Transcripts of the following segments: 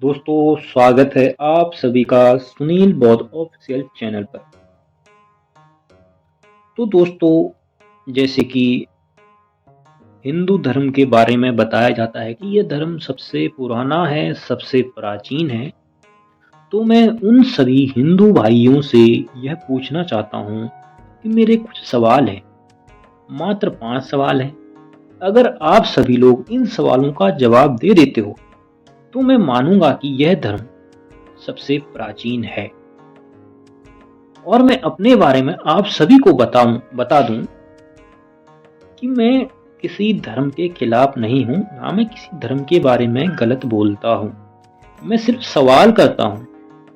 दोस्तों, स्वागत है आप सभी का सुनील बौद्ध ऑफिशियल चैनल पर। तो दोस्तों, जैसे कि हिंदू धर्म के बारे में बताया जाता है कि यह धर्म सबसे पुराना है, सबसे प्राचीन है। तो मैं उन सभी हिंदू भाइयों से यह पूछना चाहता हूँ कि मेरे कुछ सवाल हैं, मात्र 5 सवाल हैं। अगर आप सभी लोग इन सवालों का जवाब दे देते हो, तो मैं मानूंगा कि यह धर्म सबसे प्राचीन है। और मैं अपने बारे में आप सभी को बता दूं कि मैं किसी धर्म के खिलाफ नहीं हूं, ना मैं किसी धर्म के बारे में गलत बोलता हूं। मैं सिर्फ सवाल करता हूं।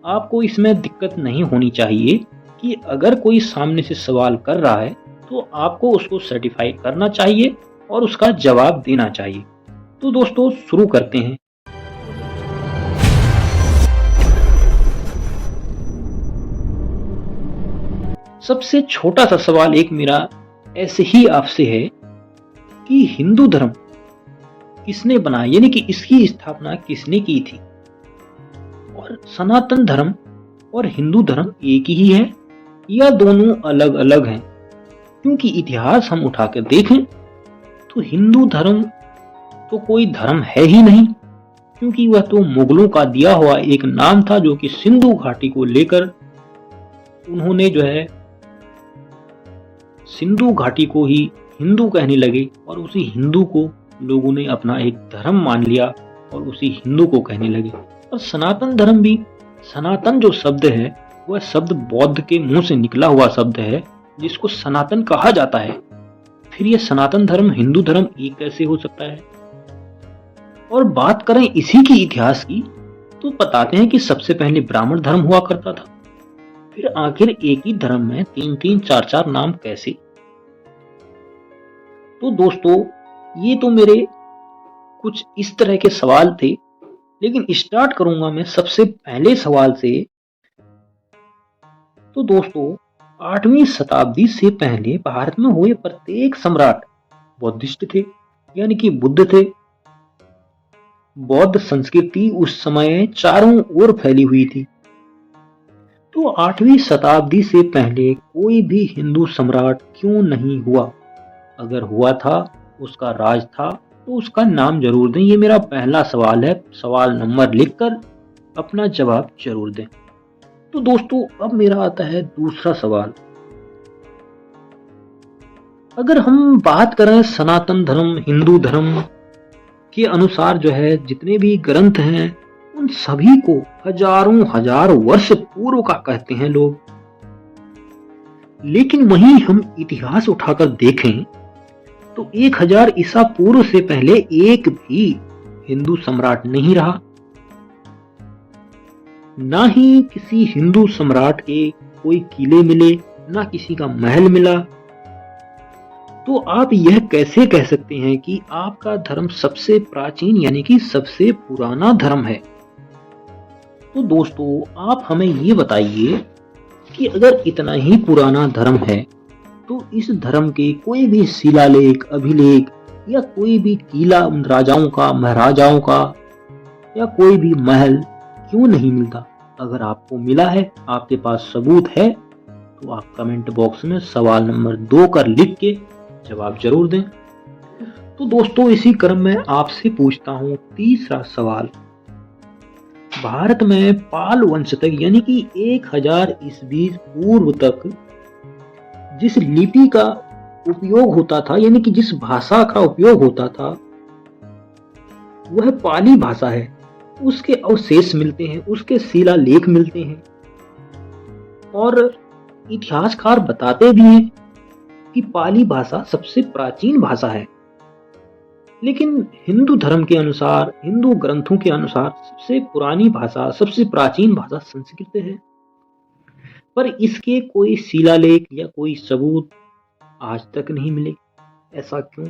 आपको इसमें दिक्कत नहीं होनी चाहिए कि अगर कोई सामने से सवाल कर रहा है तो आपको उसको सर्टिफाई करना चाहिए और उसका जवाब देना चाहिए। तो दोस्तों, शुरू करते हैं। सबसे छोटा सा सवाल एक मेरा ऐसे ही आपसे है कि हिंदू धर्म किसने बनाया, यानी कि इसकी स्थापना किसने की थी? और सनातन धर्म और हिंदू धर्म एक ही है या दोनों अलग अलग हैं? क्योंकि इतिहास हम उठाकर देखें तो हिंदू धर्म तो कोई धर्म है ही नहीं, क्योंकि वह तो मुगलों का दिया हुआ एक नाम था, जो कि सिंधु घाटी को लेकर उन्होंने जो है सिंधु घाटी को ही हिंदू कहने लगे और उसी हिंदू को लोगों ने अपना एक धर्म मान लिया और उसी हिंदू को कहने लगे। और सनातन धर्म भी, सनातन जो शब्द है वह शब्द बौद्ध के मुंह से निकला हुआ शब्द है, जिसको सनातन कहा जाता है। फिर यह सनातन धर्म हिंदू धर्म एक कैसे हो सकता है? और बात करें इसी की इतिहास की, तो बताते हैं कि सबसे पहले ब्राह्मण धर्म हुआ करता था। फिर आखिर एक ही धर्म में 3-3 4-4 नाम कैसे? तो दोस्तों, ये तो मेरे कुछ इस तरह के सवाल थे, लेकिन स्टार्ट करूंगा मैं सबसे पहले सवाल से। तो दोस्तों, 8वीं शताब्दी से पहले भारत में हुए प्रत्येक सम्राट बौद्धिस्ट थे, यानी कि बुद्ध थे। बौद्ध संस्कृति उस समय चारों ओर फैली हुई थी। तो 8वीं शताब्दी से पहले कोई भी हिंदू सम्राट क्यों नहीं हुआ? अगर हुआ था, उसका राज था, तो उसका नाम जरूर दें। ये मेरा पहला सवाल है। सवाल नंबर लिखकर अपना जवाब जरूर दें। तो दोस्तों, अब मेरा आता है दूसरा सवाल। अगर हम बात करें सनातन धर्म, हिंदू धर्म के अनुसार जो है जितने भी ग्रंथ हैं, उन सभी को हजारों हजार वर्ष पूर्व का कहते हैं लोग। लेकिन वहीं हम इतिहास उठाकर देखें तो 1000 ईसा पूर्व से पहले एक भी हिंदू सम्राट नहीं रहा। ना ही किसी हिंदू सम्राट के कोई किले मिले, ना किसी का महल मिला। तो आप यह कैसे कह सकते हैं कि आपका धर्म सबसे प्राचीन यानी कि सबसे पुराना धर्म है? तो दोस्तों, आप हमें ये बताइए कि अगर इतना ही पुराना धर्म है, तो इस धर्म के कोई भी शिलालेख, अभिलेख या कोई भी किला राजाओं का, महाराजाओं का या कोई भी महल क्यों नहीं मिलता? अगर आपको मिला है, आपके पास सबूत है, तो आप कमेंट बॉक्स में सवाल नंबर 2 कर लिख के जवाब जरूर दें। तो दोस्तों, इसी क्रम में आपसे पूछता हूं तीसरा सवाल। भारत में पाल वंश तक यानी कि 1000 ईस्वी पूर्व तक जिस लिपि का उपयोग होता था, यानी कि जिस भाषा का उपयोग होता था, वह पाली भाषा है। उसके अवशेष मिलते हैं, उसके शिलालेख मिलते हैं और इतिहासकार बताते भी हैं कि पाली भाषा सबसे प्राचीन भाषा है। लेकिन हिंदू धर्म के अनुसार, हिंदू ग्रंथों के अनुसार सबसे पुरानी भाषा, सबसे प्राचीन भाषा संस्कृत है। पर इसके कोई शिलालेख या कोई सबूत आज तक नहीं मिले। ऐसा क्यों?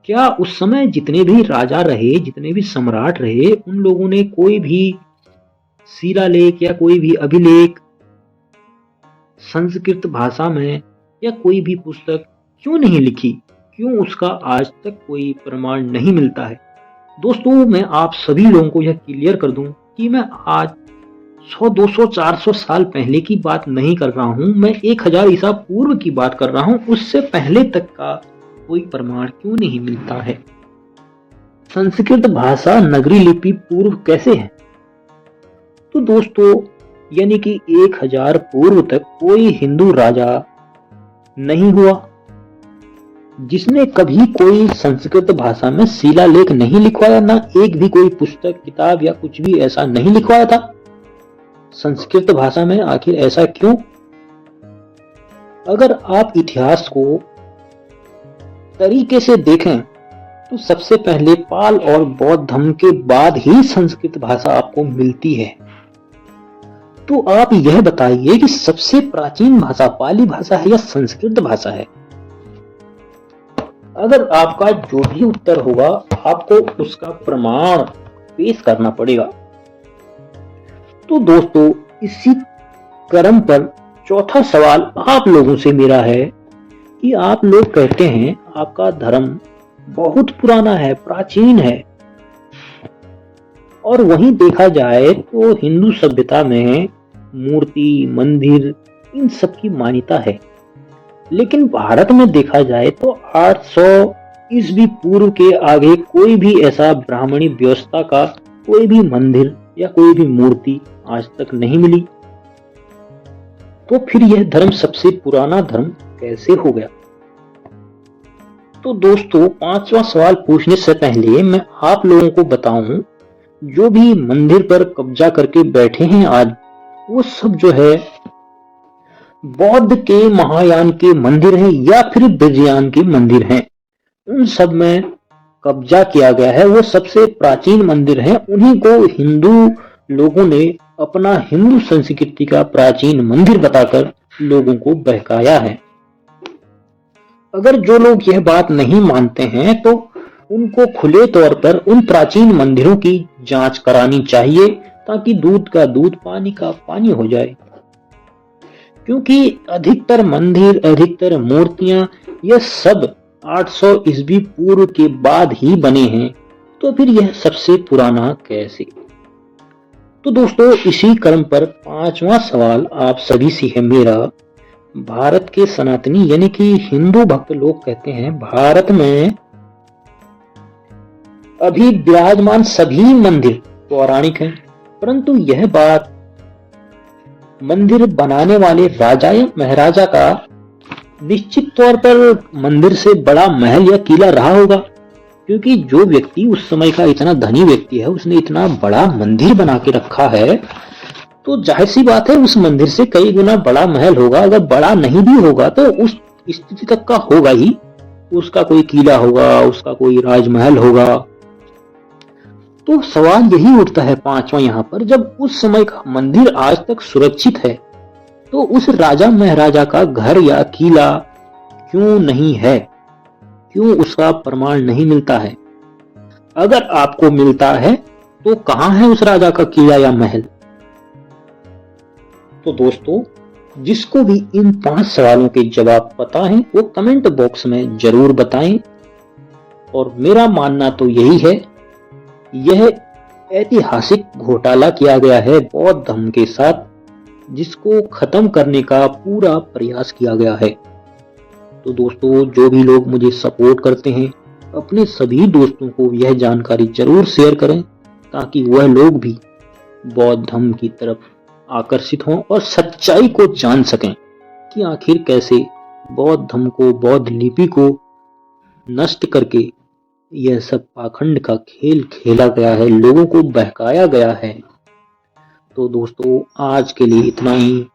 क्या उस समय जितने भी राजा रहे, जितने भी सम्राट रहे, उन लोगों ने कोई भी शिलालेख या कोई भी अभिलेख संस्कृत भाषा में या कोई भी पुस्तक क्यों नहीं लिखी? क्यों उसका आज तक कोई प्रमाण नहीं मिलता है? दोस्तों मैं आप सभी लोगों को यह क्लियर कर दूं कि मैं आज 100, 200, 400 साल पहले की बात नहीं कर रहा हूं, मैं 1000 ईसा पूर्व की बात कर रहा हूं। उससे पहले तक का कोई प्रमाण क्यों नहीं मिलता है? संस्कृत भाषा नगरी लिपि पूर्व कैसे है? तो दोस्तों यानी कि 1000 पूर्व तक कोई हिंदू राजा नहीं हुआ जिसने कभी कोई संस्कृत भाषा में शिलालेख नहीं लिखवाया, ना एक भी कोई पुस्तक, किताब या कुछ भी ऐसा नहीं लिखवाया था संस्कृत भाषा में। आखिर ऐसा क्यों? अगर आप इतिहास को तरीके से देखें तो सबसे पहले पाल और बौद्ध धर्म के बाद ही संस्कृत भाषा आपको मिलती है। तो आप यह बताइए कि सबसे प्राचीन भाषा पाली भाषा है या संस्कृत भाषा है? अगर आपका जो भी उत्तर होगा आपको उसका प्रमाण पेश करना पड़ेगा। तो दोस्तों इसी क्रम पर चौथा सवाल आप लोगों से मेरा है कि आप लोग कहते हैं आपका धर्म बहुत पुराना है, प्राचीन है, और वहीं देखा जाए तो हिंदू सभ्यता में मूर्ति, मंदिर, इन सब की मान्यता है। लेकिन भारत में देखा जाए तो 800 ईस्वी पूर्व के आगे कोई भी ऐसा ब्राह्मणी व्यवस्था का कोई भी मंदिर या कोई भी मूर्ति आज तक नहीं मिली। तो फिर यह धर्म सबसे पुराना धर्म कैसे हो गया? तो दोस्तों पांचवा सवाल पूछने से पहले मैं आप लोगों को बताऊं, जो भी मंदिर पर कब्जा करके बैठे हैं आज, वो सब जो है बौद्ध के महायान के मंदिर हैं या फिर विजययान के मंदिर हैं। उन सब में कब्जा किया गया है, वो सबसे प्राचीन मंदिर हैं। उन्हीं को हिंदू लोगों ने अपना हिंदू संस्कृति का प्राचीन मंदिर बताकर लोगों को बहकाया है। अगर जो लोग यह बात नहीं मानते हैं तो उनको खुले तौर पर उन प्राचीन मंदिरों की जांच करानी चाहिए ताकि दूध का दूध, पानी का पानी हो जाए। क्योंकि अधिकतर मंदिर, अधिकतर मूर्तियां यह सब 800 ईस्वी पूर्व के बाद ही बने हैं, तो फिर यह सबसे पुराना कैसे? तो दोस्तों इसी क्रम पर पांचवा सवाल आप सभी से है मेरा। भारत के सनातनी यानी कि हिंदू भक्त लोग कहते हैं भारत में अभी विराजमान सभी मंदिर पौराणिक हैं, परंतु यह बात मंदिर बनाने वाले राजा या महाराजा का निश्चित तौर पर मंदिर से बड़ा महल या किला रहा होगा। क्योंकि जो व्यक्ति उस समय का इतना धनी व्यक्ति है, उसने इतना बड़ा मंदिर बना के रखा है, तो जाहिर सी बात है उस मंदिर से कई गुना बड़ा महल होगा। अगर बड़ा नहीं भी होगा तो उस स्थिति तक का होगा ही, उसका कोई किला होगा, उसका कोई राजमहल होगा। तो सवाल यही उठता है पांचवा यहाँ पर, जब उस समय का मंदिर आज तक सुरक्षित है तो उस राजा महाराजा का घर या किला क्यों नहीं है? क्यों उसका प्रमाण नहीं मिलता है? अगर आपको मिलता है तो कहां है उस राजा का किला या महल? तो दोस्तों जिसको भी इन 5 सवालों के जवाब पता है वो कमेंट बॉक्स में जरूर बताएं। और मेरा मानना तो यही है, यह ऐतिहासिक घोटाला किया गया है बौद्ध धर्म के साथ, जिसको खत्म करने का पूरा प्रयास किया गया है। तो दोस्तों जो भी लोग मुझे सपोर्ट करते हैं अपने सभी दोस्तों को यह जानकारी जरूर शेयर करें ताकि वह लोग भी बौद्ध धर्म की तरफ आकर्षित हों और सच्चाई को जान सकें कि आखिर कैसे बौद्ध धर्म को, बौद्ध लिपि को नष्ट करके यह सब पाखंड का खेल खेला गया है, लोगों को बहकाया गया है। तो दोस्तों आज के लिए इतना ही।